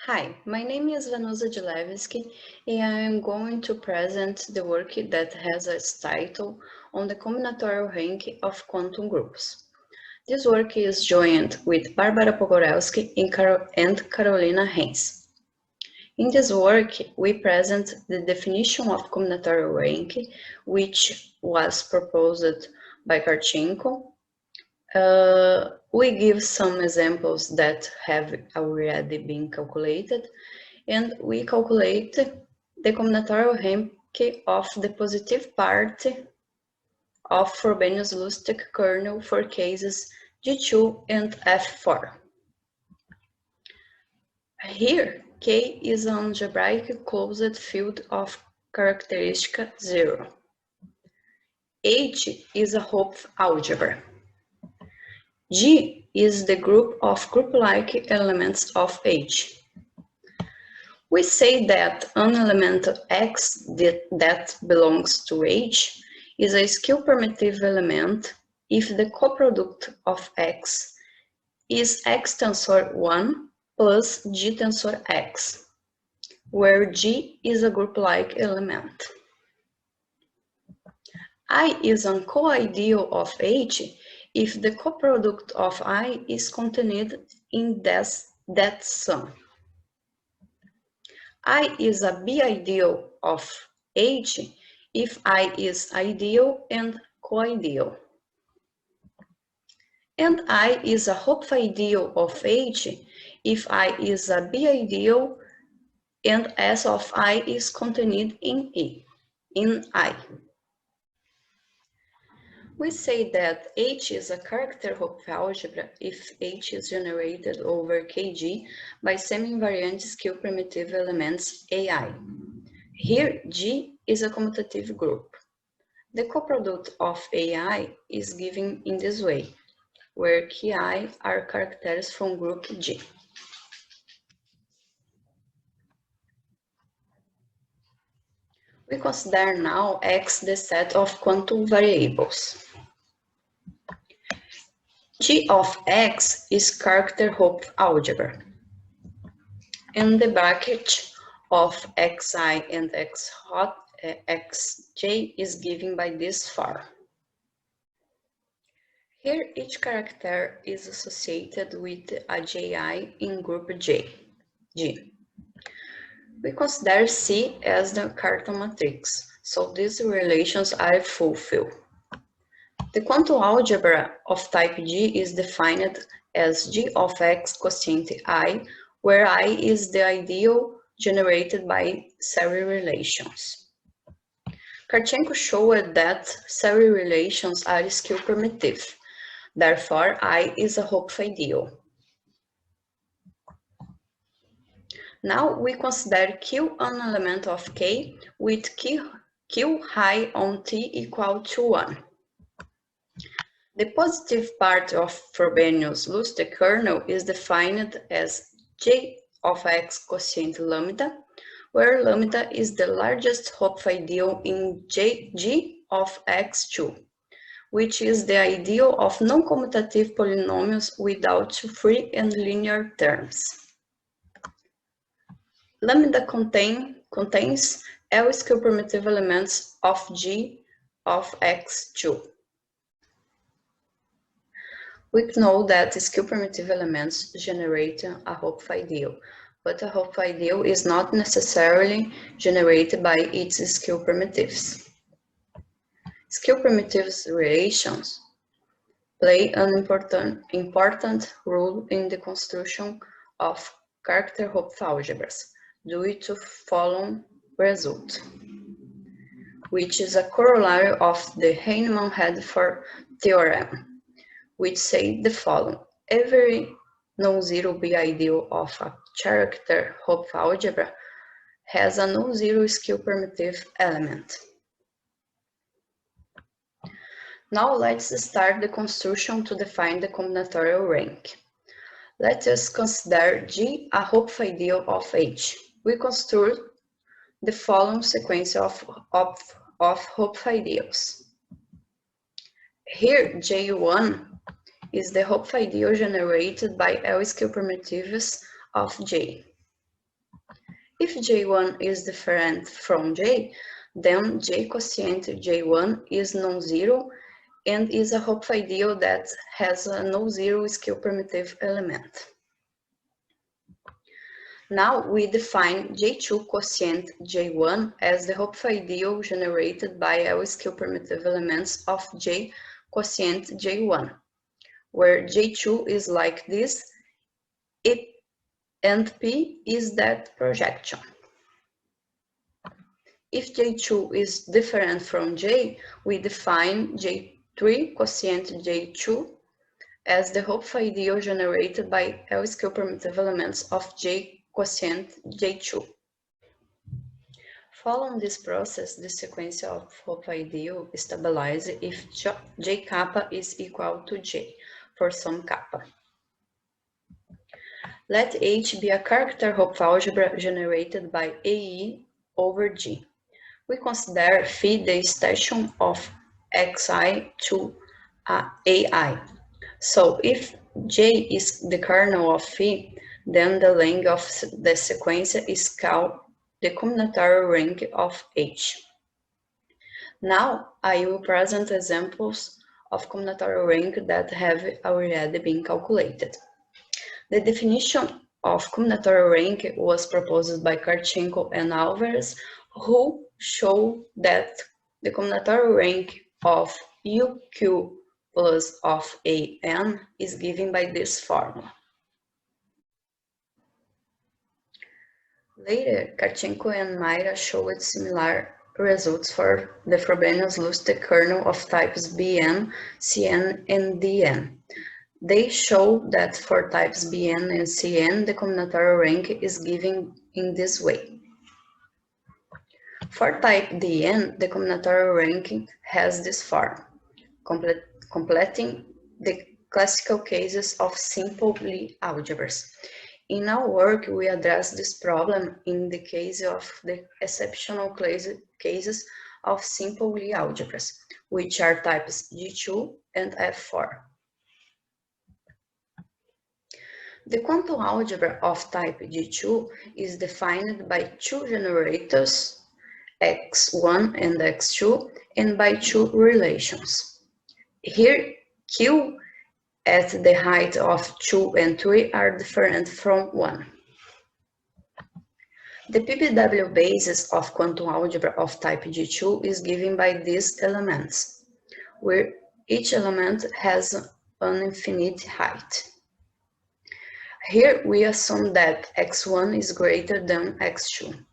Hi, my name is Vanusa Dilewski, and I am going to present the work that has its title on the combinatorial rank of quantum groups. This work is joined with Barbara Pogorelski and Carolina Hens. In this work, we present the definition of combinatorial rank, which was proposed by Karchenko. We give some examples that have already been calculated, and we calculate the combinatorial rank of the positive part of Frobenius-Lustig kernel for cases G2 and F4. Here, K is an algebraic closed field of characteristic 0. H is a Hopf algebra. G is the group of group-like elements of H. We say that an element X that belongs to H is a skew-permittive element if the coproduct of X is X tensor 1 plus G tensor X, where G is a group-like element. I is a co-ideal of H if the coproduct of I is contained in that sum. I is a b-ideal of H if I is ideal and co-ideal. And I is a Hopf ideal of H if I is a b-ideal and S of I is contained in I. We say that H is a character Hopf algebra if H is generated over Kg by semi-invariant skew-primitive elements AI. Here, G is a commutative group. The coproduct of AI is given in this way, where Ki are characters from group G. We consider now X the set of quantum variables. G of X is character Hopf algebra, and the bracket of Xi and Xj is given by this form. Here, each character is associated with a Ji in group G. We consider C as the Cartan matrix, so these relations are fulfilled. The quantum algebra of type G is defined as G of X quotient I, where I is the ideal generated by series relations. Karchenko showed that series relations are skew-permittive. Therefore, I is a Hopf ideal. Now we consider Q an element of K with Q high on T equal to 1. The positive part of Frobenius-Lustig kernel is defined as J of X quotient lambda, where lambda is the largest Hopf ideal in G of X2, which is the ideal of non-commutative polynomials without free and linear terms. Lambda contains L skew-primitive elements of G of X2. We know that skew-primitive elements generate a Hopf ideal, but a Hopf ideal is not necessarily generated by its skew-primitives. Skew-primitives relations play an important role in the construction of character Hopf algebras due to following result, which is a corollary of the Heinemann-Hedford theorem, which say the following: every non-zero b-ideal of a character Hopf algebra has a non-zero skew-primitive element. Now let's start the construction to define the combinatorial rank. Let us consider G a Hopf ideal of H. We construct the following sequence of Hopf ideals. Here, J1 is the Hopf ideal generated by L skew-primitives of J. If J1 is different from J, then J quotient J1 is non-zero and is a Hopf ideal that has a non-zero skew primitive element. Now we define J2 quotient J1 as the Hopf ideal generated by L skew primitive elements of J quotient J1, where J2 is like this, and P is that projection. If J2 is different from J, we define J3 quotient J2 as the Hopf ideal generated by L skew primitive elements of J quotient J2. Following this process, the sequence of Hopf ideal stabilizes if J kappa is equal to J for some kappa. Let H be a character Hopf algebra generated by AE over G. We consider phi the station of xi to AI. So if J is the kernel of phi, then the length of the sequence is called the combinatorial rank of H. Now I will present examples of combinatorial rank that have already been calculated. The definition of combinatorial rank was proposed by Karchenko and Alvarez, who show that the combinatorial rank of UQ plus of AN is given by this formula. Later, Karchenko and Mayra showed similar results for the Frobenius-Lustig kernel of types Bn, Cn, and Dn. They show that for types Bn and Cn, the combinatorial rank is given in this way. For type Dn, the combinatorial rank has this form, completing the classical cases of simple Lie algebras. In our work, we address this problem in the case of the exceptional cases of simple Lie algebras, which are types G2 and F4. The quantum algebra of type G2 is defined by two generators, x1 and x2, and by two relations. Here, Q at the height of 2 and 3 are different from 1. The PBW basis of quantum algebra of type G2 is given by these elements, where each element has an infinite height. Here we assume that x1 is greater than x2.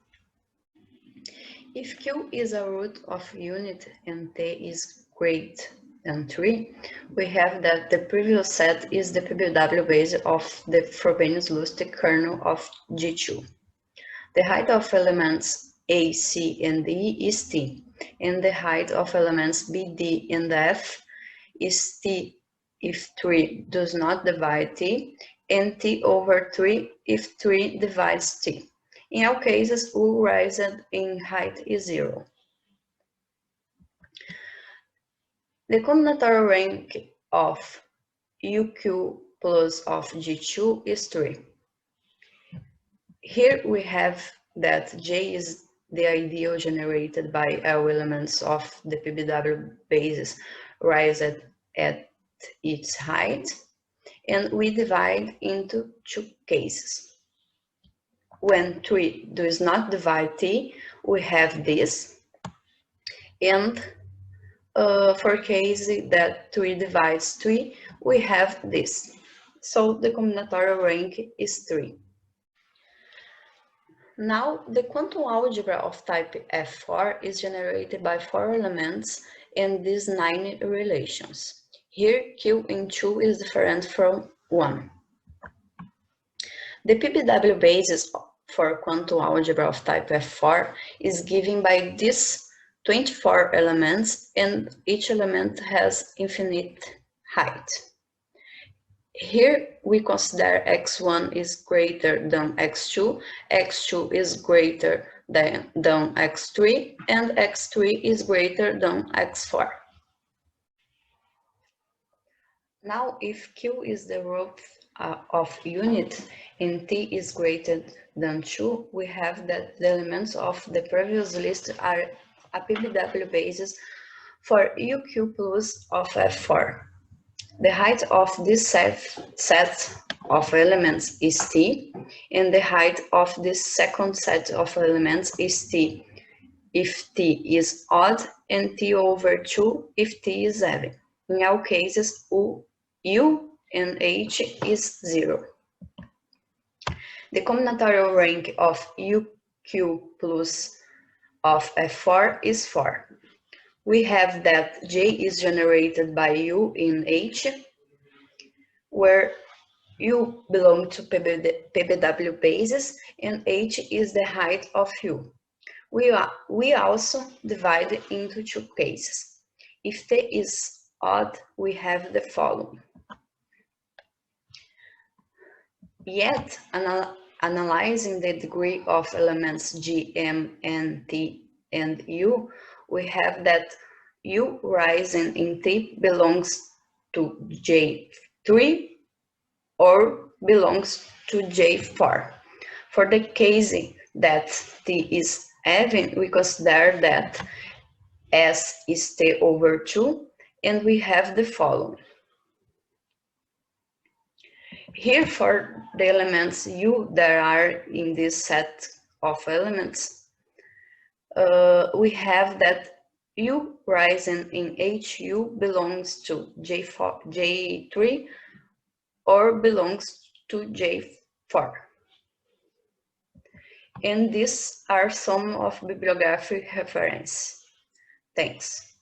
If Q is a root of unit and T is greater than 3, we have that the previous set is the PBW base of the Frobenius-Lustig kernel of G2. The height of elements A, C, and D is T, and the height of elements B, D, and F is T if 3 does not divide T, and T over 3 if 3 divides T. In all cases, U rising in height is 0. The combinatorial rank of UQ plus of G2 is 3. Here we have that J is the ideal generated by L elements of the PBW basis rising at its height, and we divide into two cases. When 3 does not divide T, we have this, and for case that 3 divides 3, we have this. So the combinatorial rank is 3. Now, the quantum algebra of type F4 is generated by 4 elements and these 9 relations. Here, Q in 2 is different from 1. The PBW basis for quantum algebra of type F4 is given by these 24 elements, and each element has infinite height. Here we consider x1 is greater than x2, x2 is greater than x3, and x3 is greater than x4. Now, if Q is the root of unit and t is greater than 2, we have that the elements of the previous list are a PBW basis for UQ plus of F4. The height of this set of elements is t, and the height of this second set of elements is t if t is odd and t over 2 if t is even. In all cases, U and H is 0. The combinatorial rank of UQ plus of F4 is 4. We have that J is generated by U in H, where U belongs to PBW bases and H is the height of U. We also divide into two cases. If T is odd, we have the following. Yet, analyzing the degree of elements G, M, N, T, and U, we have that U rising in T belongs to J3 or belongs to J4. For the case that T is even, we consider that S is T over 2, and we have the following. Here for the elements U that are in this set of elements, we have that U rising in HU belongs to J3 or belongs to J4. And these are some of bibliographic reference. Thanks.